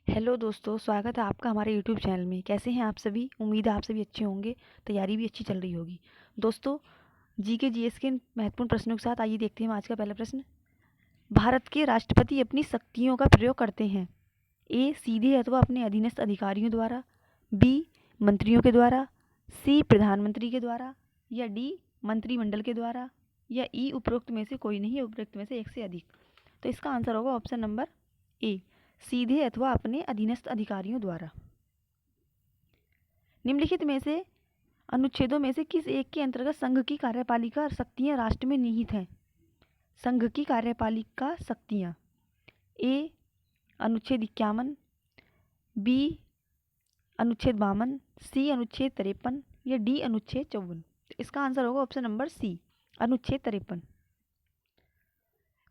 Hello दोस्तों, स्वागत है आपका हमारे यूट्यूब चैनल में। कैसे हैं आप सभी? उम्मीद है आप सभी अच्छे होंगे। तैयारी भी अच्छी चल रही होगी। दोस्तों, जीके जीएस के महत्वपूर्ण प्रश्नों के साथ आइए देखते हैं आज का पहला प्रश्न। भारत के राष्ट्रपति अपनी शक्तियों का प्रयोग करते हैं ए सीधे अथवा अपने अधीनस्थ अधिकारियों द्वारा, बी मंत्रियों के द्वारा, सी प्रधानमंत्री के द्वारा, या डी मंत्रिमंडल के द्वारा, या ई उपरोक्त में से कोई नहीं, उपरोक्त में से एक से अधिक। तो इसका आंसर होगा ऑप्शन नंबर ए, सीधे अथवा अपने अधीनस्थ अधिकारियों द्वारा। निम्नलिखित में से अनुच्छेदों में से किस एक के अंतर्गत संघ की कार्यपालिका शक्तियां राष्ट्र में निहित हैं? संघ की कार्यपालिका शक्तियां ए अनुच्छेद 51, बी अनुच्छेद 52, सी अनुच्छेद 53, या डी अनुच्छेद 54। इसका आंसर होगा ऑप्शन नंबर सी, अनुच्छेद 53।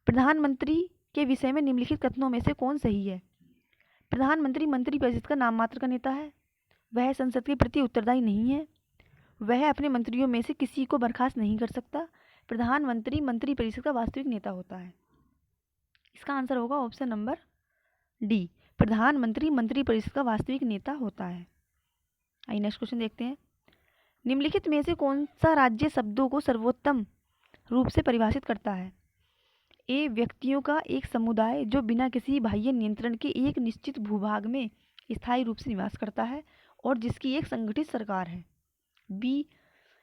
प्रधानमंत्री के विषय में निम्नलिखित कथनों में से कौन सही है? प्रधानमंत्री मंत्रिपरिषद का नाम मात्र का नेता है, वह संसद के प्रति उत्तरदायी नहीं है, वह अपने मंत्रियों में से किसी को बर्खास्त नहीं कर सकता, प्रधानमंत्री मंत्रिपरिषद का वास्तविक नेता होता है। इसका आंसर होगा ऑप्शन नंबर डी, प्रधानमंत्री मंत्रिपरिषद का वास्तविक नेता होता है। आइए नेक्स्ट क्वेश्चन देखते हैं। निम्नलिखित में से कौन सा राज्य शब्दों को सर्वोत्तम रूप से परिभाषित करता है? ए व्यक्तियों का एक समुदाय जो बिना किसी बाह्य नियंत्रण के एक निश्चित भूभाग में स्थायी रूप से निवास करता है और जिसकी एक संगठित सरकार है। बी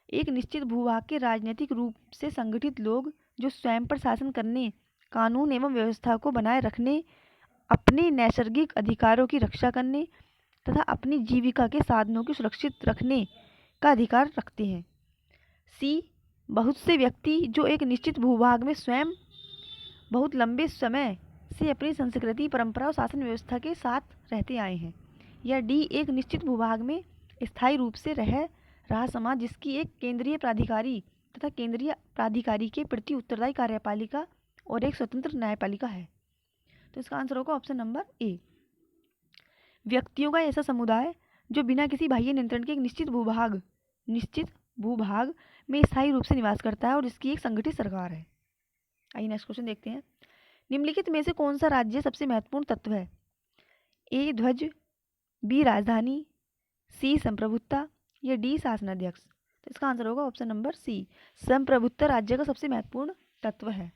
एक निश्चित भूभाग के राजनीतिक रूप से संगठित लोग जो स्वयं पर शासन करने, कानून एवं व्यवस्था को बनाए रखने, अपने नैसर्गिक अधिकारों की रक्षा करने तथा अपनी जीविका के साधनों को सुरक्षित रखने का अधिकार रखते हैं। सी बहुत से व्यक्ति जो एक निश्चित भूभाग में स्वयं बहुत लंबे समय से अपनी संस्कृति, परंपरा और शासन व्यवस्था के साथ रहते आए हैं। या डी एक निश्चित भूभाग में स्थायी रूप से रहा समाज जिसकी एक केंद्रीय प्राधिकारी तथा केंद्रीय प्राधिकारी के प्रति उत्तरदायी कार्यपालिका और एक स्वतंत्र न्यायपालिका है। तो इसका आंसर होगा ऑप्शन नंबर ए, व्यक्तियों का ऐसा समुदाय जो बिना किसी बाह्य नियंत्रण के एक निश्चित भूभाग में स्थायी रूप से निवास करता है और जिसकी एक संगठित सरकार है। आइए नेक्स्ट क्वेश्चन देखते हैं। निम्नलिखित में से कौन सा राज्य सबसे महत्वपूर्ण तत्व है? ए ध्वज, बी राजधानी, सी संप्रभुता, या डी शासनाध्यक्ष। तो इसका आंसर होगा ऑप्शन नंबर सी, संप्रभुता राज्य का सबसे महत्वपूर्ण तत्व है।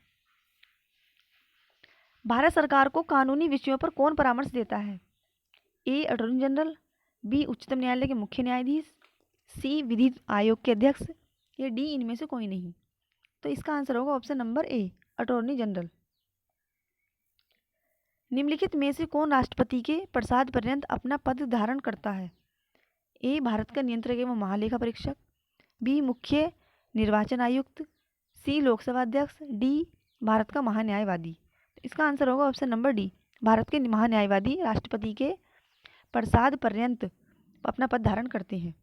भारत सरकार को कानूनी विषयों पर कौन परामर्श देता है? ए अटॉर्नी जनरल, बी उच्चतम न्यायालय के मुख्य न्यायाधीश, सी विधि आयोग के अध्यक्ष, या डी इनमें से कोई नहीं। तो इसका आंसर होगा option number A, attorney general. निम्नलिखित में से कौन राष्ट्रपति के प्रसाद पर्यंत अपना पद धारण करता है? ए भारत का नियंत्रक एवं महालेखा परीक्षक, बी मुख्य निर्वाचन आयुक्त, सी लोकसभा अध्यक्ष, डी भारत का महान्यायवादी। इसका आंसर होगा ऑप्शन नंबर डी, भारत के महान्यायवादी राष्ट्रपति के प्रसाद पर्यंत अपना पद धारण करते हैं।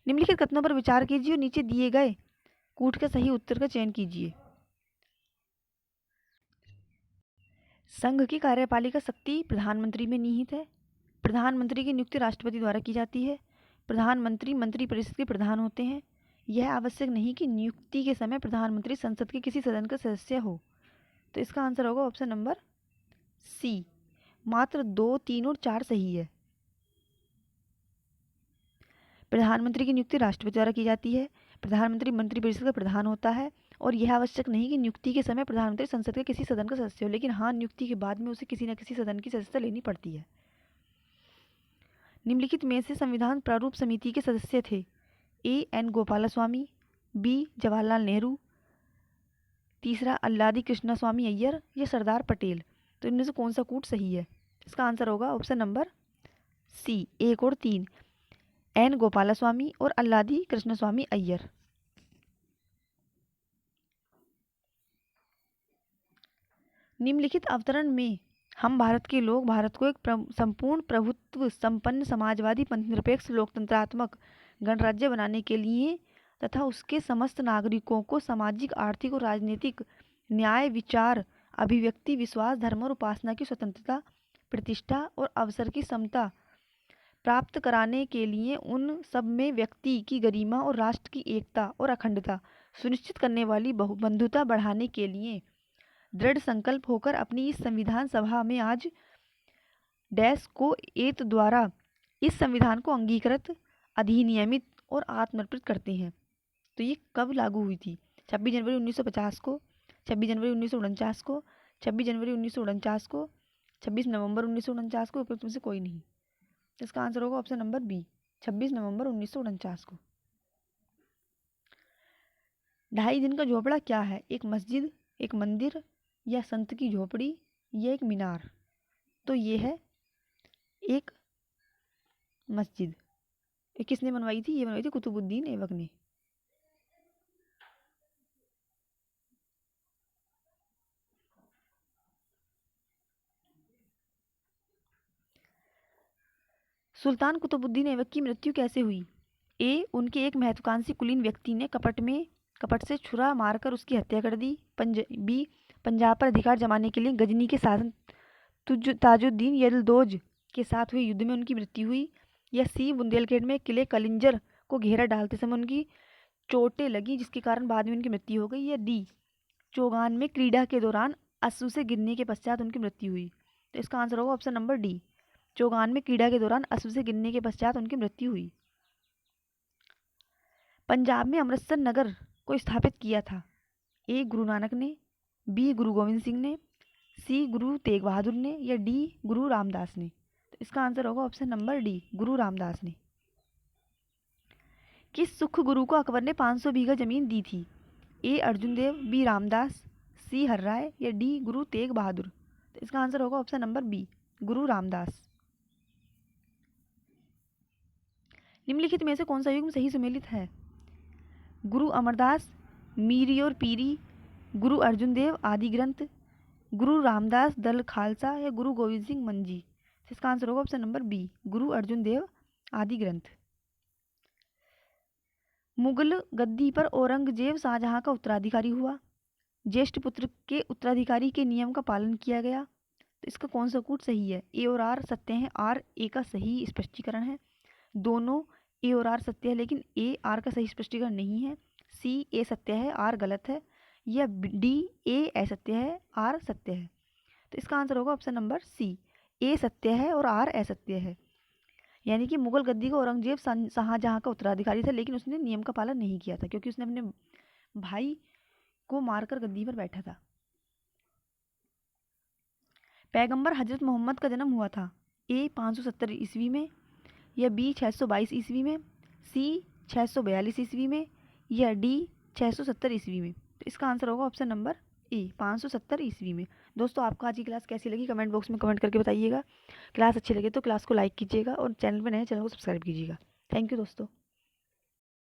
निम्नलिखित कथनों पर विचार कीजिए और नीचे दिए गए कूट के सही उत्तर का चयन कीजिए। संघ की कार्यपालिका शक्ति प्रधानमंत्री में निहित है। प्रधानमंत्री की नियुक्ति राष्ट्रपति द्वारा की जाती है। प्रधानमंत्री मंत्रिपरिषद के प्रधान होते हैं। यह आवश्यक नहीं कि नियुक्ति के समय प्रधानमंत्री संसद के किसी सदन का सदस्य हो। तो इसका आंसर होगा ऑप्शन नंबर सी, मात्र 2, 3 और 4 सही है। प्रधानमंत्री की नियुक्ति राष्ट्रपति द्वारा की जाती है। प्रधानमंत्री मंत्रिपरिषद का प्रधान होता है और यह आवश्यक नहीं कि नियुक्ति के समय प्रधानमंत्री संसद के किसी सदन का सदस्य हो, लेकिन हाँ, नियुक्ति के बाद में उसे किसी न किसी सदन की सदस्यता लेनी पड़ती है। निम्नलिखित में से संविधान प्रारूप समिति के सदस्य थे? A N Gopalaswamy, B Jawaharlal Nehru, तीसरा अल्लादी कृष्णस्वामी अय्यर, या सरदार पटेल। तो इनमें से कौन सा कूट सही है? इसका आंसर होगा ऑप्शन नंबर सी, 1 और 3, एन गोपालस्वामी और अल्लादी कृष्णस्वामी अय्यर। निम्नलिखित अवतरण में हम भारत के लोग भारत को एक संपूर्ण प्रभुत्व संपन्न समाजवादी पंथनिरपेक्ष लोकतंत्रात्मक गणराज्य बनाने के लिए तथा उसके समस्त नागरिकों को सामाजिक, आर्थिक और राजनीतिक न्याय, विचार, अभिव्यक्ति, विश्वास, धर्म और उपासना की स्वतंत्रता, प्रतिष्ठा और अवसर की समता प्राप्त कराने के लिए उन सब में व्यक्ति की गरिमा और राष्ट्र की एकता और अखंडता सुनिश्चित करने वाली बंधुता बढ़ाने के लिए दृढ़ संकल्प होकर अपनी इस संविधान सभा में आज डैश को एत द्वारा इस संविधान को अंगीकृत, अधिनियमित और आत्मर्पित करते हैं। तो ये कब लागू हुई थी? 26 जनवरी 1950 को, 26 जनवरी 1949 को, 26 जनवरी 1949 को, 26 नवंबर 1949 को, उपयुक्त में से कोई नहीं। इसका आंसर होगा ऑप्शन नंबर बी, 26 नवंबर 1949 को। 2.5 दिन का झोपड़ा क्या है? एक मस्जिद, एक मंदिर, या संत की झोपड़ी, या एक मीनार? तो ये है एक मस्जिद। ये किसने बनवाई थी? ये बनवाई थी कुतुबुद्दीन ऐबक ने। सुल्तान कुतुबुद्दीन ऐबक की मृत्यु कैसे हुई? ए, उनके एक महत्वाकांक्षी कुलीन व्यक्ति ने कपट से छुरा मारकर उसकी हत्या कर दी। बी, पंजाब पर अधिकार जमाने के लिए गजनी के शासक ताजुद्दीन यलदौज के साथ हुए युद्ध में उनकी मृत्यु हुई। या सी, बुंदेलखंड में किले कलिंजर को घेरा डालते समय उनकी चोटें लगी जिसके कारण बाद में उनकी मृत्यु हो गई। या डी, चौगान में क्रीड़ा के दौरान अश्व से गिरने के पश्चात उनकी मृत्यु हुई। तो इसका आंसर होगा ऑप्शन नंबर डी, चौगान में क्रीड़ा के दौरान अश्व से गिरने के पश्चात उनकी मृत्यु हुई। पंजाब में अमृतसर नगर को स्थापित किया था? ए, गुरु नानक ने, बी, गुरु गोविंद सिंह ने, सी, गुरु तेग बहादुर ने, या डी, गुरु रामदास ने? तो इसका आंसर होगा ऑप्शन नंबर डी, गुरु रामदास ने। किस सुख गुरु को अकबर ने 500 बीघा जमीन दी थी? ए, अर्जुन देव, बी, रामदास, सी, हर्राय, या डी, गुरु तेग बहादुर? तो इसका आंसर होगा ऑप्शन नंबर बी, गुरु रामदास। निम्नलिखित में से कौन सा युग्म सही सुमेलित है? गुरु अमरदास, मीरी और पीरी, गुरु अर्जुन देव आदि ग्रंथ, गुरु रामदास दल खालसा, या गुरु गोविंद सिंह मंजी? इसका आंसर होगा ऑप्शन नंबर बी, गुरु अर्जुन देव आदि ग्रंथ। मुगल गद्दी पर औरंगजेब शाहजहां का उत्तराधिकारी हुआ। ज्येष्ठ पुत्र के उत्तराधिकारी के नियम का पालन किया गया। तो इसका कौन सा कूट सही है? ए और आर सत्य है, आर ए का सही स्पष्टीकरण है। दोनों ए और आर सत्य है लेकिन ए आर का सही स्पष्टीकरण नहीं है। सी, ए सत्य है, आर गलत है। या डी, ए असत्य है, आर सत्य है? तो इसका आंसर होगा ऑप्शन नंबर सी, ए सत्य है और आर असत्य है। यानी कि मुगल गद्दी का औरंगजेब शाहजहां का उत्तराधिकारी था लेकिन उसने नियम का पालन नहीं किया था क्योंकि उसने अपने भाई को मारकर गद्दी पर बैठा था। पैगंबर हजरत मोहम्मद का जन्म हुआ था? ए, 570 ईस्वी में, या बी, 622 ईस्वी में, सी, 642 ईस्वी में, या डी, 670 ईस्वी में? तो इसका आंसर होगा ऑप्शन नंबर ए, 570 ईस्वी में। दोस्तों, आपको आज की क्लास कैसी लगी कमेंट बॉक्स में कमेंट करके बताइएगा। क्लास अच्छी लगे तो क्लास को लाइक कीजिएगा और चैनल पर नए चैनल को सब्सक्राइब कीजिएगा। थैंक यू दोस्तों।